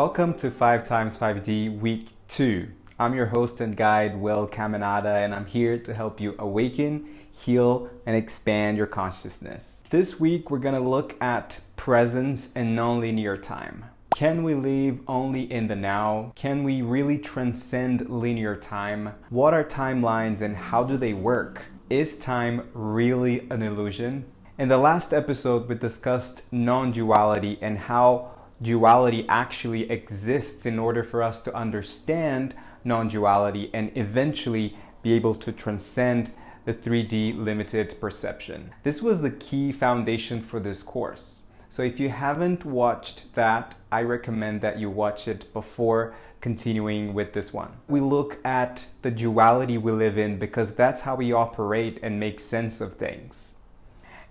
Welcome to 5 times 5D Week 2. I'm your host and guide, Will Caminada, and I'm here to help you awaken, heal, and expand your consciousness. This week, we're going to look at presence and nonlinear time. Can we live only in the now? Can we really transcend linear time? What are timelines and how do they work? Is time really an illusion? In the last episode, we discussed non-duality and how duality actually exists in order for us to understand non-duality and eventually be able to transcend the 3D limited perception. This was the key foundation for this course. So if you haven't watched that, I recommend that you watch it before continuing with this one. We look at the duality we live in because that's how we operate and make sense of things.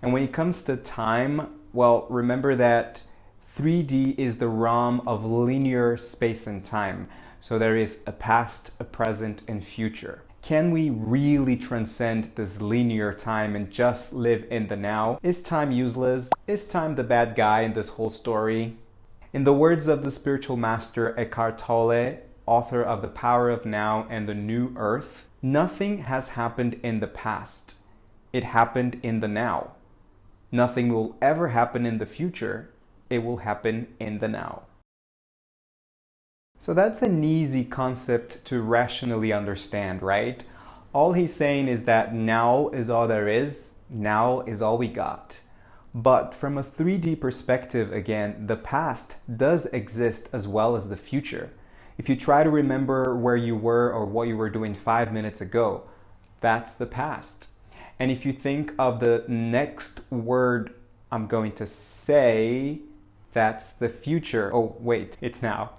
And when it comes to time, well, remember that 3D is the realm of linear space and time. So there is a past, a present, and future. Can we really transcend this linear time and just live in the now? Is time useless? Is time the bad guy in this whole story? In the words of the spiritual master Eckhart Tolle, author of The Power of Now and the New Earth, nothing has happened in the past. It happened in the now. Nothing will ever happen in the future. It will happen in the now. So that's an easy concept to rationally understand, right? All he's saying is that now is all there is, now is all we got. But from a 3D perspective, again, the past does exist as well as the future. If you try to remember where you were or what you were doing 5 minutes ago, that's the past. And if you think of the next word I'm going to say, that's the future. Oh, wait, it's now.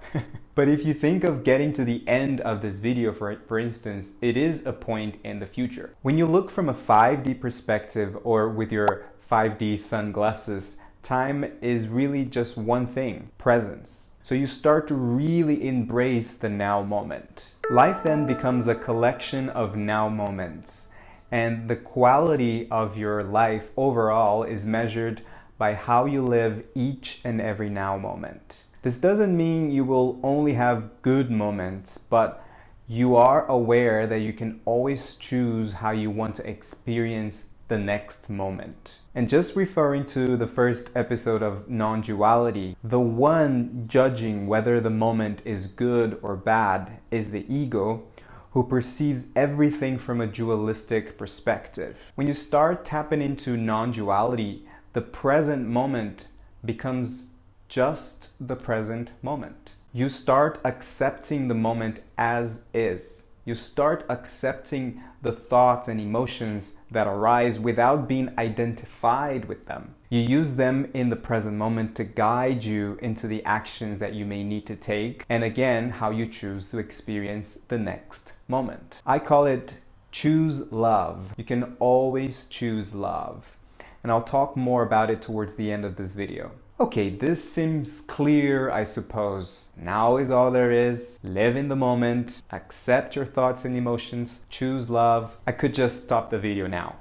But if you think of getting to the end of this video, for instance, it is a point in the future. When you look from a 5D perspective or with your 5D sunglasses, time is really just one thing, presence. So you start to really embrace the now moment. Life then becomes a collection of now moments. And the quality of your life overall is measured by how you live each and every now moment. This doesn't mean you will only have good moments, but you are aware that you can always choose how you want to experience the next moment. And just referring to the first episode of non-duality, the one judging whether the moment is good or bad is the ego, who perceives everything from a dualistic perspective. When you start tapping into non-duality, the present moment becomes just the present moment. You start accepting the moment as is. You start accepting the thoughts and emotions that arise without being identified with them. You use them in the present moment to guide you into the actions that you may need to take, and again, how you choose to experience the next moment. I call it choose love. You can always choose love. And I'll talk more about it towards the end of this video. Okay, this seems clear, I suppose. Now is all there is. Live in the moment. Accept your thoughts and emotions. Choose love. I could just stop the video now.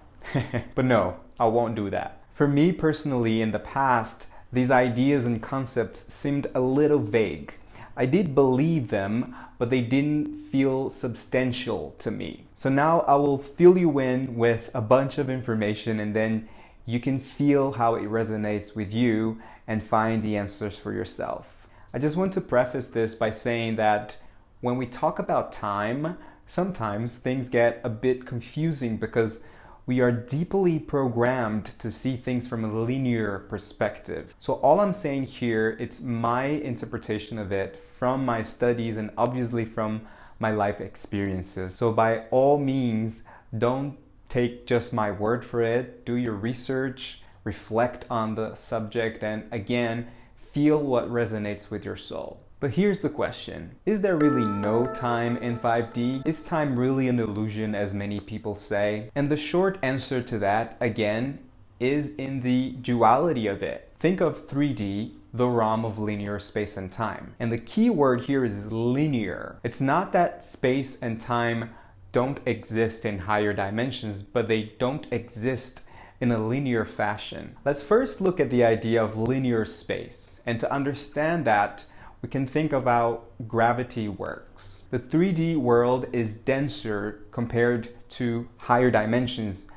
But no, I won't do that. For me personally, in the past, these ideas and concepts seemed a little vague. I did believe them, but they didn't feel substantial to me. So now I will fill you in with a bunch of information, and then you can feel how it resonates with you and find the answers for yourself. I just want to preface this by saying that when we talk about time, sometimes things get a bit confusing because we are deeply programmed to see things from a linear perspective. So all I'm saying here, it's my interpretation of it from my studies and obviously from my life experiences. So by all means, don't take just my word for it. Do your research, reflect on the subject, and again, feel what resonates with your soul. But here's the question. Is there really no time in 5D? Is time really an illusion, as many people say? And the short answer to that, again, is in the duality of it. Think of 3D, the realm of linear space and time. And the key word here is linear. It's not that space and time don't exist in higher dimensions, but they don't exist in a linear fashion. Let's first look at the idea of linear space. And to understand that, we can think of how gravity works. The 3D world is denser compared to higher dimensions,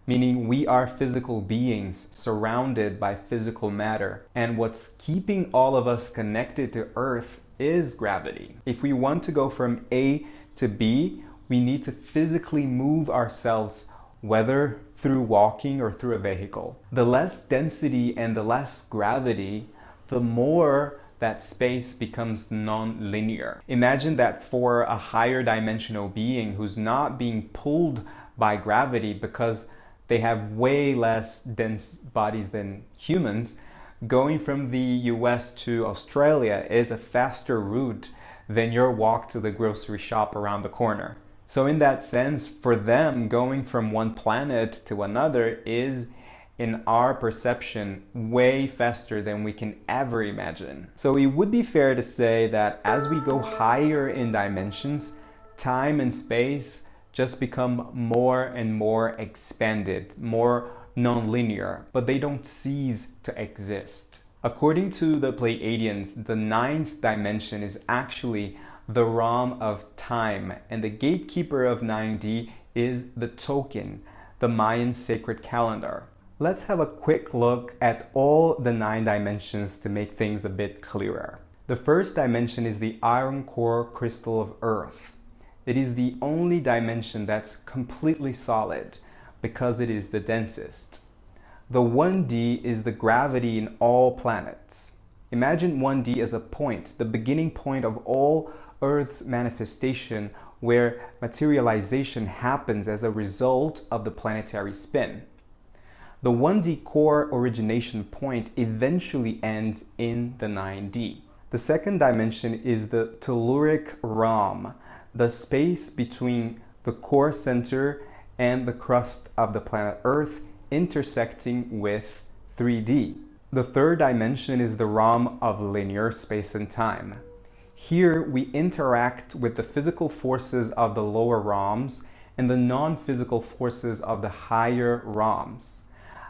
meaning we are physical beings surrounded by physical matter. And what's keeping all of us connected to Earth is gravity. If we want to go from A to B, we need to physically move ourselves, whether through walking or through a vehicle. The less density and the less gravity, the more that space becomes non-linear. Imagine that for a higher dimensional being who's not being pulled by gravity because they have way less dense bodies than humans, going from the US to Australia is a faster route than your walk to the grocery shop around the corner. So in that sense, for them, going from one planet to another is, in our perception, way faster than we can ever imagine. So it would be fair to say that as we go higher in dimensions, time and space just become more and more expanded, more non-linear, but they don't cease to exist. According to the Pleiadians, the 9th dimension is actually the realm of time, and the gatekeeper of 9D is the token, the Mayan sacred calendar. Let's have a quick look at all the 9 dimensions to make things a bit clearer. The first dimension is the iron core crystal of Earth. It is the only dimension that's completely solid because it is the densest. The 1D is the gravity in all planets. Imagine 1D as a point, the beginning point of all Earth's manifestation, where materialization happens as a result of the planetary spin. The 1D core origination point eventually ends in the 9D. The second dimension is the telluric realm, the space between the core center and the crust of the planet Earth, intersecting with 3D. The third dimension is the realm of linear space and time. Here we interact with the physical forces of the lower realms and the non-physical forces of the higher realms.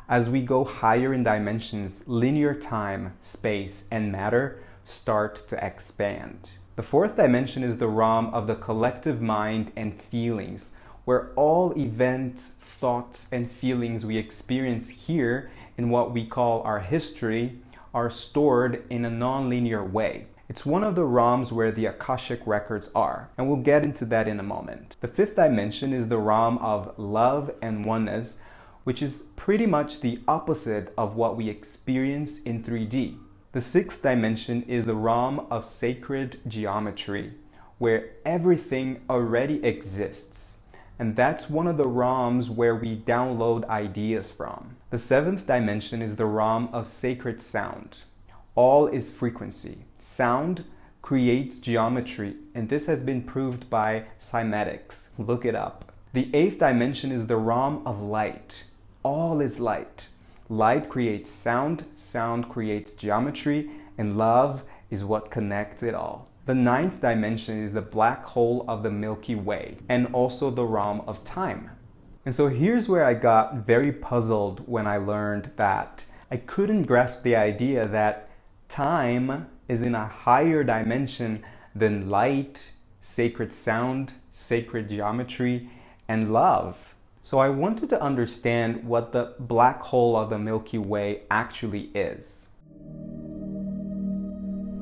As we go higher in dimensions, linear time, space, and matter start to expand. The fourth dimension is the realm of the collective mind and feelings, where all events, thoughts, and feelings we experience here in what we call our history are stored in a non-linear way. It's one of the realms where the Akashic records are, and we'll get into that in a moment. The fifth dimension is the realm of love and oneness, which is pretty much the opposite of what we experience in 3D. The sixth dimension is the realm of sacred geometry, where everything already exists. And that's one of the realms where we download ideas from. The seventh dimension is the realm of sacred sound. All is frequency. Sound creates geometry, and this has been proved by cymatics. Look it up. The eighth dimension is the realm of light. All is light. Light creates sound, sound creates geometry, and love is what connects it all. The ninth dimension is the black hole of the Milky Way, and also the realm of time. And so here's where I got very puzzled when I learned that I couldn't grasp the idea that time is in a higher dimension than light, sacred sound, sacred geometry, and love. So I wanted to understand what the black hole of the Milky Way actually is.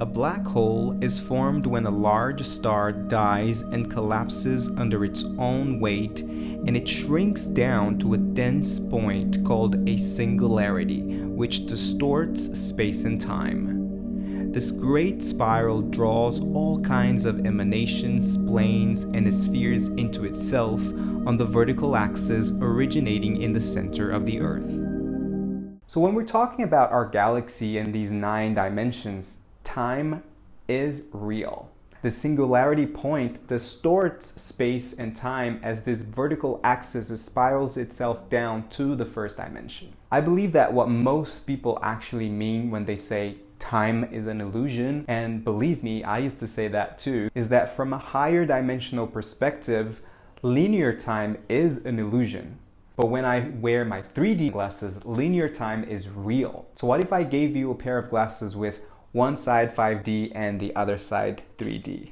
A black hole is formed when a large star dies and collapses under its own weight, and it shrinks down to a dense point called a singularity, which distorts space and time. This great spiral draws all kinds of emanations, planes, and spheres into itself on the vertical axis, originating in the center of the Earth. So when we're talking about our galaxy and these 9 dimensions, time is real. The singularity point distorts space and time as this vertical axis spirals itself down to the first dimension. I believe that what most people actually mean when they say time is an illusion, and believe me, I used to say that too, is that from a higher dimensional perspective, linear time is an illusion. But when I wear my 3D glasses, linear time is real. So what if I gave you a pair of glasses with one side 5D and the other side 3D.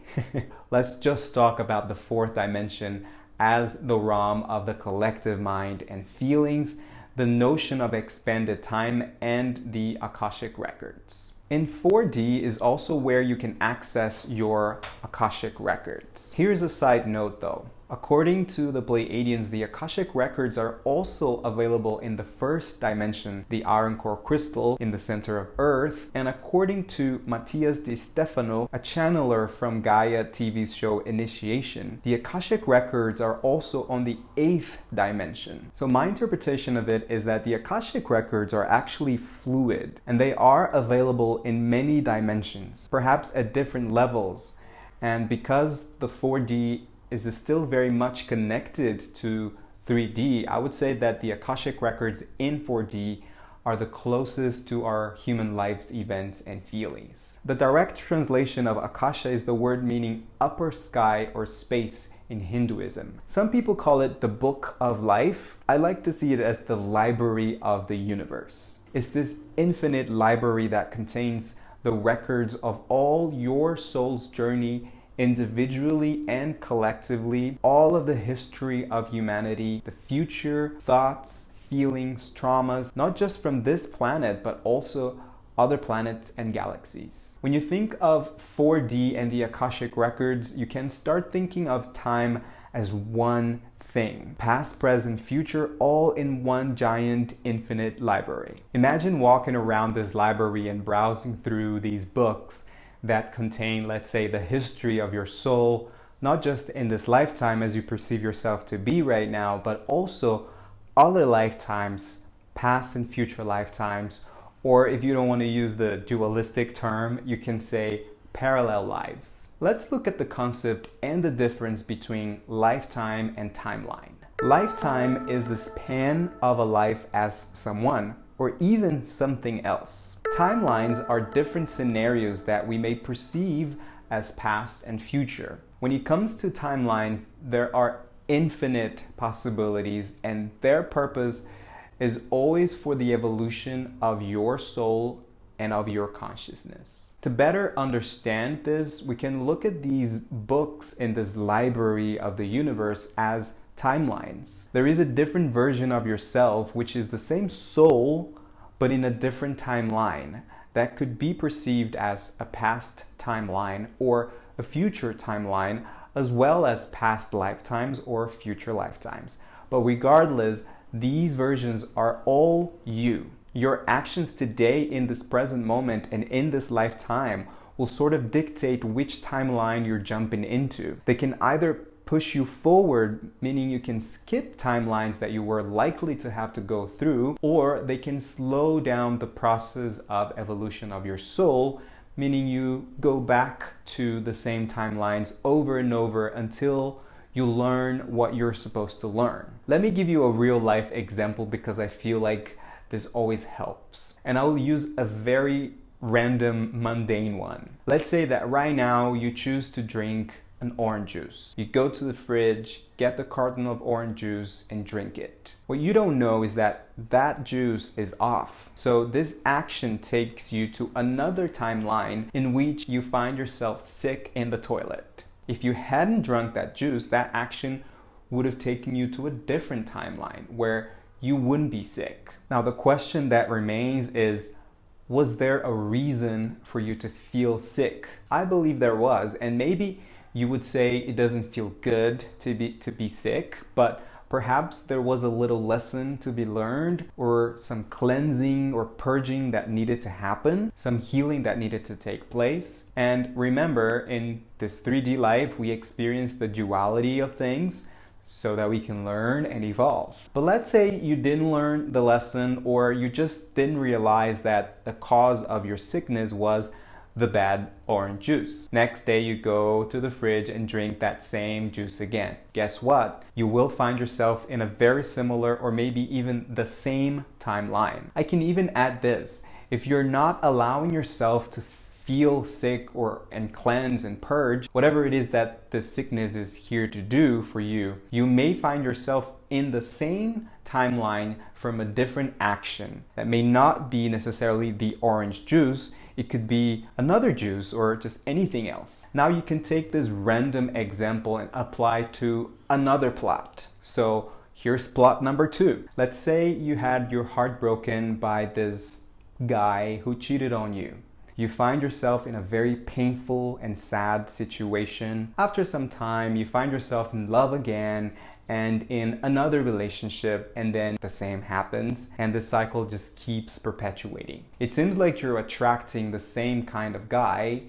Let's just talk about the fourth dimension as the realm of the collective mind and feelings, the notion of expanded time, and the Akashic records. In 4D is also where you can access your Akashic records. Here's a side note though. According to the Pleiadians, the Akashic records are also available in the first dimension, the iron core crystal in the center of Earth. And according to Matthias Di Stefano, a channeler from Gaia TV's show Initiation, the Akashic records are also on the 8th dimension. So my interpretation of it is that the Akashic records are actually fluid and they are available in many dimensions, perhaps at different levels. And because the 4D is still very much connected to 3D, I would say that the Akashic records in 4D are the closest to our human life's events and feelings. The direct translation of Akasha is the word meaning upper sky or space in Hinduism. Some people call it the book of life. I like to see it as the library of the universe. It's this infinite library that contains the records of all your soul's journey individually and collectively, all of the history of humanity, the future, thoughts, feelings, traumas, not just from this planet, but also other planets and galaxies. When you think of 4D and the Akashic records, you can start thinking of time as one thing. Past, present, future, all in one giant infinite library. Imagine walking around this library and browsing through these books that contain, let's say, the history of your soul, not just in this lifetime as you perceive yourself to be right now, but also other lifetimes, past and future lifetimes, or if you don't want to use the dualistic term, you can say parallel lives. Let's look at the concept and the difference between lifetime and timeline. Lifetime is the span of a life as someone, or even something else. Timelines are different scenarios that we may perceive as past and future. When it comes to timelines, there are infinite possibilities, and their purpose is always for the evolution of your soul and of your consciousness. To better understand this, we can look at these books in this library of the universe as timelines. There is a different version of yourself, which is the same soul, but in a different timeline that could be perceived as a past timeline or a future timeline, as well as past lifetimes or future lifetimes. But regardless, these versions are all you. Your actions today in this present moment and in this lifetime will sort of dictate which timeline you're jumping into. They can either push you forward, meaning you can skip timelines that you were likely to have to go through, or they can slow down the process of evolution of your soul, meaning you go back to the same timelines over and over until you learn what you're supposed to learn. Let me give you a real life example because I feel like this always helps. And I will use a very random, mundane one. Let's say that right now you choose to drink an orange juice. You go to the fridge, get the carton of orange juice and drink it. What you don't know is that that juice is off. So this action takes you to another timeline in which you find yourself sick in the toilet. If you hadn't drunk that juice, that action would have taken you to a different timeline where you wouldn't be sick. Now the question that remains is, was there a reason for you to feel sick? I believe there was, and maybe you would say it doesn't feel good to be sick, but perhaps there was a little lesson to be learned, or some cleansing or purging that needed to happen, some healing that needed to take place. And remember, in this 3D life, we experience the duality of things so that we can learn and evolve. But let's say you didn't learn the lesson, or you just didn't realize that the cause of your sickness was the bad orange juice. Next day you go to the fridge and drink that same juice again. Guess what? You will find yourself in a very similar or maybe even the same timeline. I can even add this. If you're not allowing yourself to feel sick and cleanse and purge, whatever it is that the sickness is here to do for you, you may find yourself in the same timeline from a different action that may not be necessarily the orange juice. It could be another juice or just anything else. Now you can take this random example and apply to another plot. So here's plot number 2. Let's say you had your heart broken by this guy who cheated on you. You find yourself in a very painful and sad situation. After some time, you find yourself in love again and in another relationship, and then the same happens and the cycle just keeps perpetuating. It seems like you're attracting the same kind of guy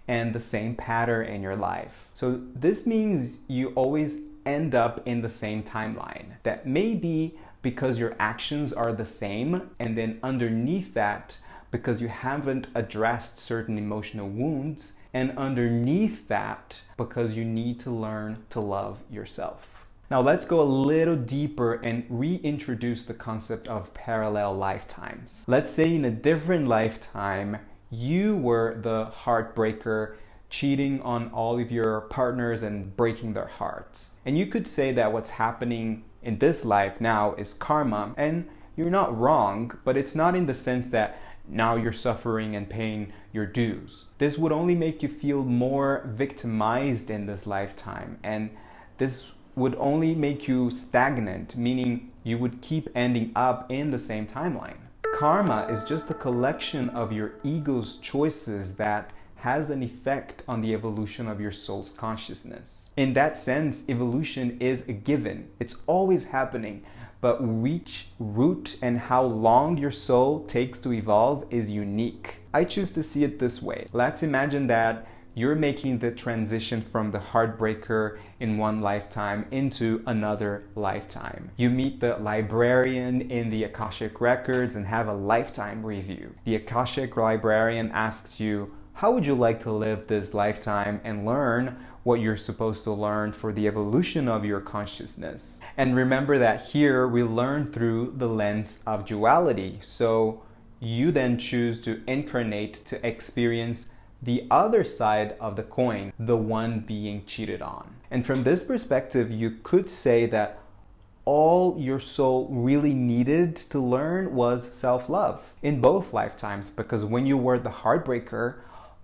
and the same pattern in your life. So this means you always end up in the same timeline. That may be because your actions are the same, and then underneath that, because you haven't addressed certain emotional wounds, and underneath that, because you need to learn to love yourself. Now let's go a little deeper and reintroduce the concept of parallel lifetimes. Let's say in a different lifetime, you were the heartbreaker, cheating on all of your partners and breaking their hearts. And you could say that what's happening in this life now is karma, and you're not wrong, but it's not in the sense that now you're suffering and paying your dues. This would only make you feel more victimized in this lifetime, and this would only make you stagnant, meaning you would keep ending up in the same timeline. Karma is just a collection of your ego's choices that has an effect on the evolution of your soul's consciousness. In that sense, evolution is a given. It's always happening. But which route and how long your soul takes to evolve is unique. I choose to see it this way. Let's imagine that you're making the transition from the heartbreaker in one lifetime into another lifetime. You meet the librarian in the Akashic records and have a lifetime review. The Akashic librarian asks you, how would you like to live this lifetime and learn what you're supposed to learn for the evolution of your consciousness? And remember that here we learn through the lens of duality. So you then choose to incarnate to experience the other side of the coin, the one being cheated on. And from this perspective, you could say that all your soul really needed to learn was self-love in both lifetimes, because when you were the heartbreaker,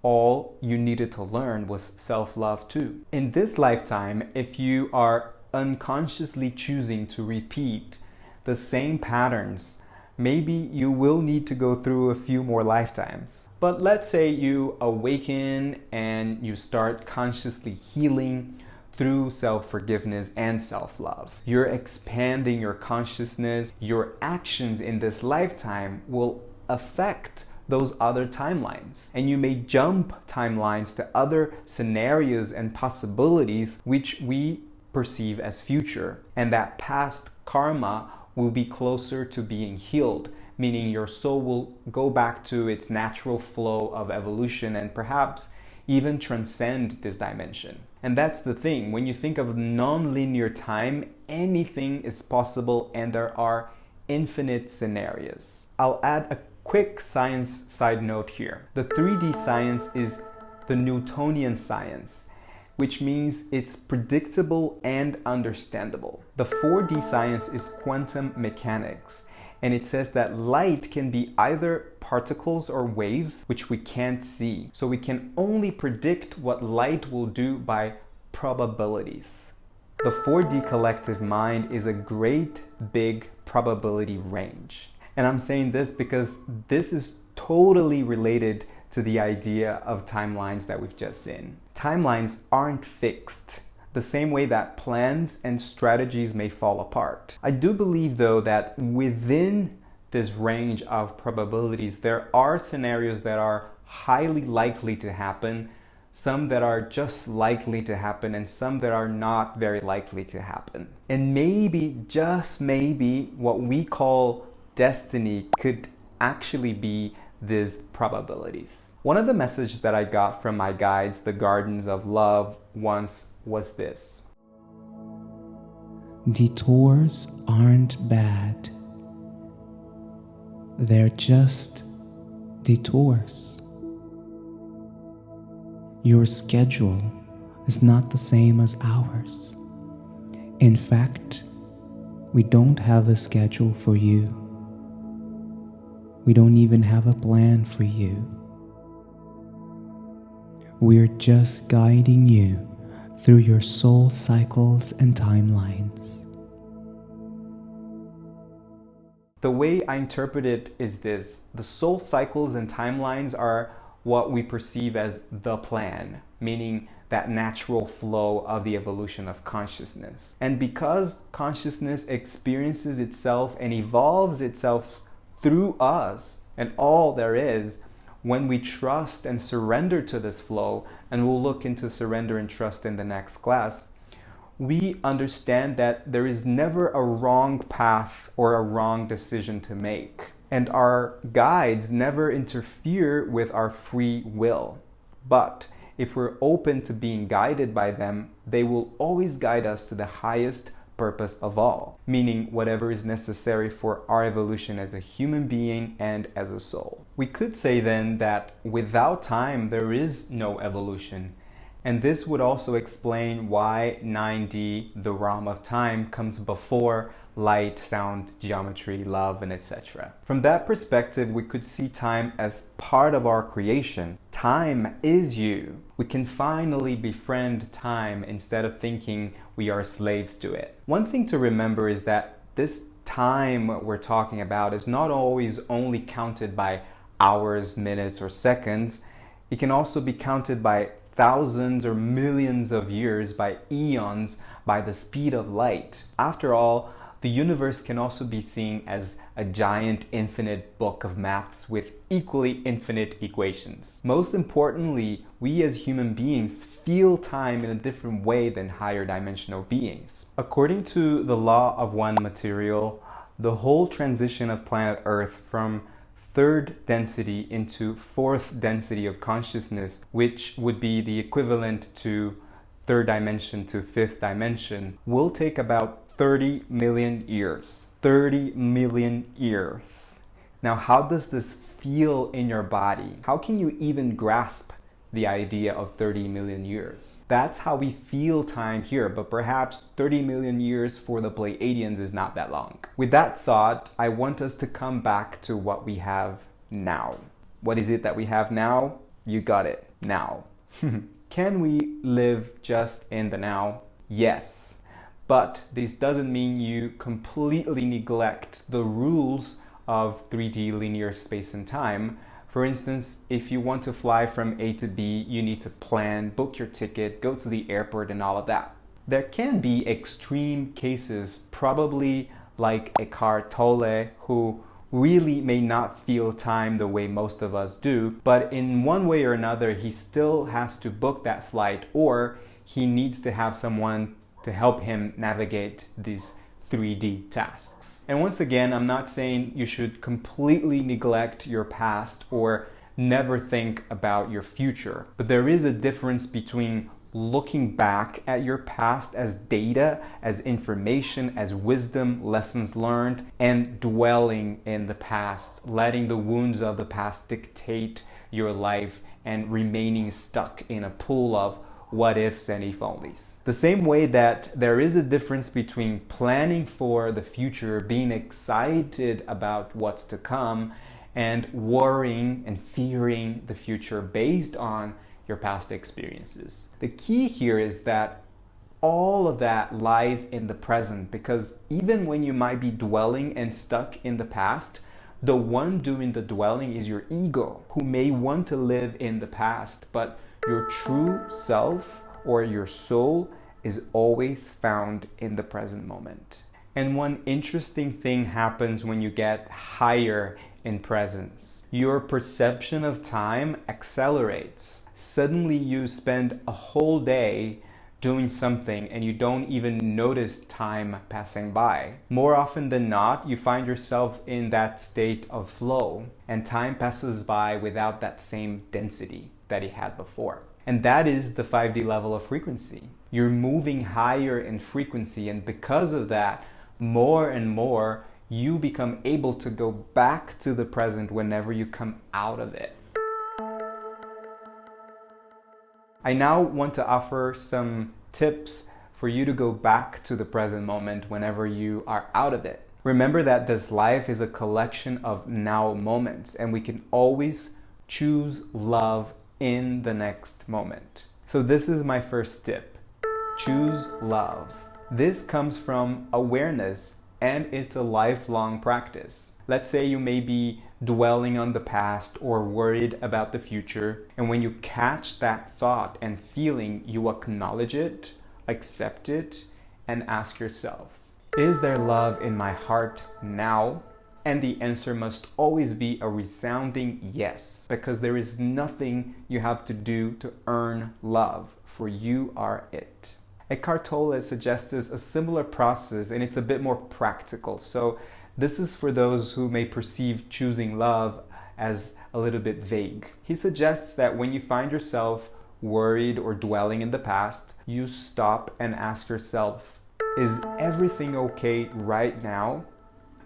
all you needed to learn was self-love too. In this lifetime, if you are unconsciously choosing to repeat the same patterns, maybe you will need to go through a few more lifetimes. But let's say you awaken and you start consciously healing through self-forgiveness and self-love. You're expanding your consciousness. Your actions in this lifetime will affect those other timelines. And you may jump timelines to other scenarios and possibilities which we perceive as future. And that past karma will be closer to being healed, meaning your soul will go back to its natural flow of evolution and perhaps even transcend this dimension. And that's the thing. When you think of non-linear time, anything is possible and there are infinite scenarios. I'll add a quick science side note here. The 3D science is the Newtonian science, which means it's predictable and understandable. The 4D science is quantum mechanics, and it says that light can be either particles or waves, which we can't see. So we can only predict what light will do by probabilities. The 4D collective mind is a great big probability range. And I'm saying this because this is totally related to the idea of timelines that we've just seen. Timelines aren't fixed, the same way that plans and strategies may fall apart. I do believe, though, that within this range of probabilities, there are scenarios that are highly likely to happen, some that are just likely to happen, and some that are not very likely to happen. And maybe, just maybe, what we call destiny could actually be these probabilities. One of the messages that I got from my guides, the Gardens of Love, once was this: detours aren't bad. They're just detours. Your schedule is not the same as ours. In fact, we don't have a schedule for you. We don't even have a plan for you. We're just guiding you through your soul cycles and timelines. The way I interpret it is this: the soul cycles and timelines are what we perceive as the plan, meaning that natural flow of the evolution of consciousness. And because consciousness experiences itself and evolves itself through us and all there is, when we trust and surrender to this flow, and we'll look into surrender and trust in the next class, we understand that there is never a wrong path or a wrong decision to make. And our guides never interfere with our free will. But if we're open to being guided by them, they will always guide us to the highest purpose of all, meaning whatever is necessary for our evolution as a human being and as a soul. We could say then that without time, there is no evolution. And this would also explain why 9D, the realm of time, comes before light, sound, geometry, love, and etc. From that perspective, we could see time as part of our creation. Time is you. We can finally befriend time instead of thinking we are slaves to it. One thing to remember is that this time we're talking about is not always only counted by hours, minutes, or seconds. It can also be counted by thousands or millions of years, by eons, by the speed of light. After all, the universe can also be seen as a giant infinite book of maths with equally infinite equations. Most importantly, we as human beings feel time in a different way than higher dimensional beings. According to the law of one material, the whole transition of planet Earth from third density into fourth density of consciousness, which would be the equivalent to third dimension to fifth dimension, will take about 30 million years. 30 million years. Now, how does this feel in your body? How can you even grasp the idea of 30 million years? That's how we feel time here, but perhaps 30 million years for the Pleiadians is not that long. With that thought, I want us to come back to what we have now. What is it that we have now? You got it, now. Can we live just in the now? Yes. But this doesn't mean you completely neglect the rules of 3D linear space and time. For instance, if you want to fly from A to B, you need to plan, book your ticket, go to the airport, and all of that. There can be extreme cases, probably like Eckhart Tolle, who really may not feel time the way most of us do, but in one way or another, he still has to book that flight, or he needs to have someone to help him navigate these 3D tasks. And once again, I'm not saying you should completely neglect your past or never think about your future, but there is a difference between looking back at your past as data, as information, as wisdom, lessons learned, and dwelling in the past, letting the wounds of the past dictate your life and remaining stuck in a pool of what ifs and if onlys. The same way that there is a difference between planning for the future, being excited about what's to come, and worrying and fearing the future based on your past experiences. The key here is that all of that lies in the present, because even when you might be dwelling and stuck in the past, the one doing the dwelling is your ego, who may want to live in the past, but your true self or your soul is always found in the present moment. And one interesting thing happens when you get higher in presence. Your perception of time accelerates. Suddenly you spend a whole day doing something and you don't even notice time passing by. More often than not, you find yourself in that state of flow, and time passes by without that same density that it had before. And that is the 5D level of frequency. You're moving higher in frequency, and because of that, more and more, you become able to go back to the present whenever you come out of it. I now want to offer some tips for you to go back to the present moment whenever you are out of it. Remember that this life is a collection of now moments, and we can always choose love in the next moment. So this is my first tip. Choose love. This comes from awareness, and it's a lifelong practice. Let's say you may be dwelling on the past or worried about the future, and when you catch that thought and feeling, you acknowledge it, accept it, and ask yourself, is there love in my heart now? And the answer must always be a resounding yes, because there is nothing you have to do to earn love, for you are it. Eckhart Tolle suggests a similar process, and it's a bit more practical. So this is for those who may perceive choosing love as a little bit vague. He suggests that when you find yourself worried or dwelling in the past, you stop and ask yourself, is everything okay right now?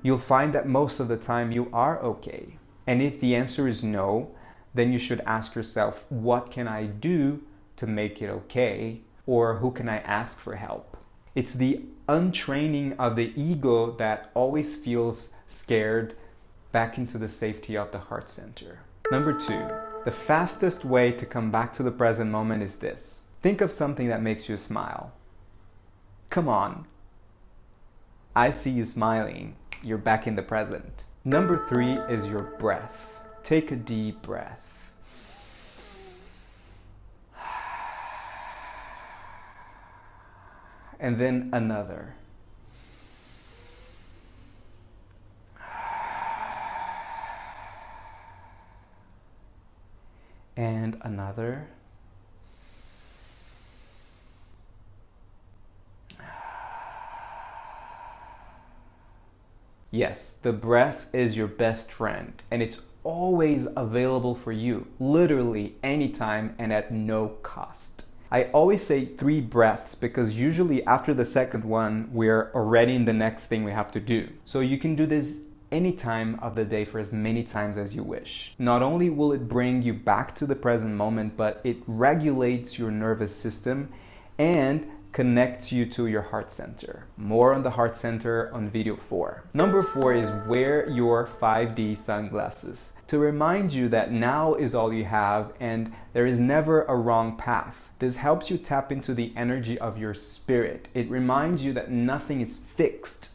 You'll find that most of the time you are okay. And if the answer is no, then you should ask yourself, what can I do to make it okay? Or who can I ask for help? It's the untraining of the ego that always feels scared back into the safety of the heart center. Number 2, the fastest way to come back to the present moment is this. Think of something that makes you smile. Come on. I see you smiling. You're back in the present. Number 3 is your breath. Take a deep breath. And then another. And another. Yes, the breath is your best friend, and it's always available for you, literally anytime and at no cost. I always say 3 breaths because usually after the second one, we're already in the next thing we have to do. So you can do this any time of the day for as many times as you wish. Not only will it bring you back to the present moment, but it regulates your nervous system and connects you to your heart center. More on the heart center on video 4. Number 4 is wear your 5D sunglasses to remind you that now is all you have and there is never a wrong path. This helps you tap into the energy of your spirit. It reminds you that nothing is fixed,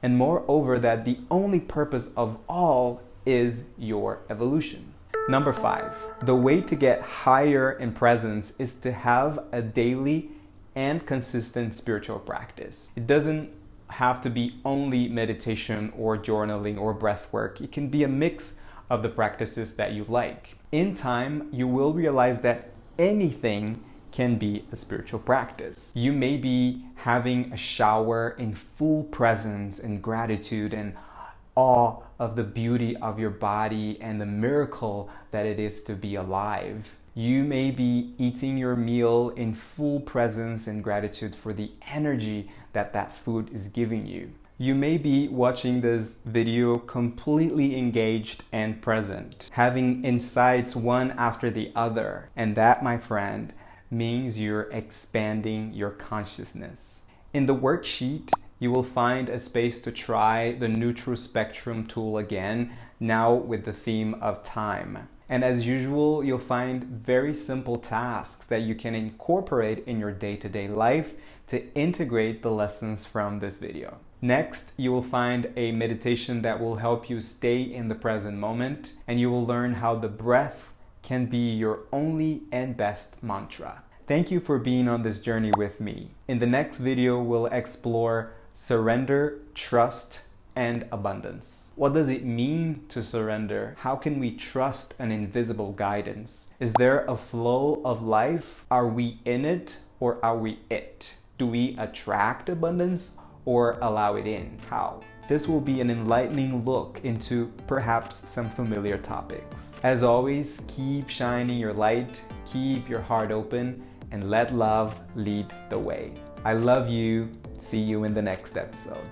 and moreover that the only purpose of all is your evolution. Number 5, the way to get higher in presence is to have a daily and consistent spiritual practice. It doesn't have to be only meditation or journaling or breath work. It can be a mix of the practices that you like. In time, you will realize that anything can be a spiritual practice. You may be having a shower in full presence and gratitude and awe of the beauty of your body and the miracle that it is to be alive. You may be eating your meal in full presence and gratitude for the energy that that food is giving you. You may be watching this video completely engaged and present, having insights one after the other. And that, my friend, means you're expanding your consciousness. In the worksheet, you will find a space to try the neutral spectrum tool again, now with the theme of time. And as usual, you'll find very simple tasks that you can incorporate in your day-to-day life to integrate the lessons from this video. Next, you will find a meditation that will help you stay in the present moment, and you will learn how the breath can be your only and best mantra. Thank you for being on this journey with me. In the next video, we'll explore surrender, trust, and abundance. What does it mean to surrender? How can we trust an invisible guidance? Is there a flow of life? Are we in it or are we it? Do we attract abundance or allow it in? How? This will be an enlightening look into perhaps some familiar topics. As always, keep shining your light, keep your heart open, and let love lead the way. I love you. See you in the next episode.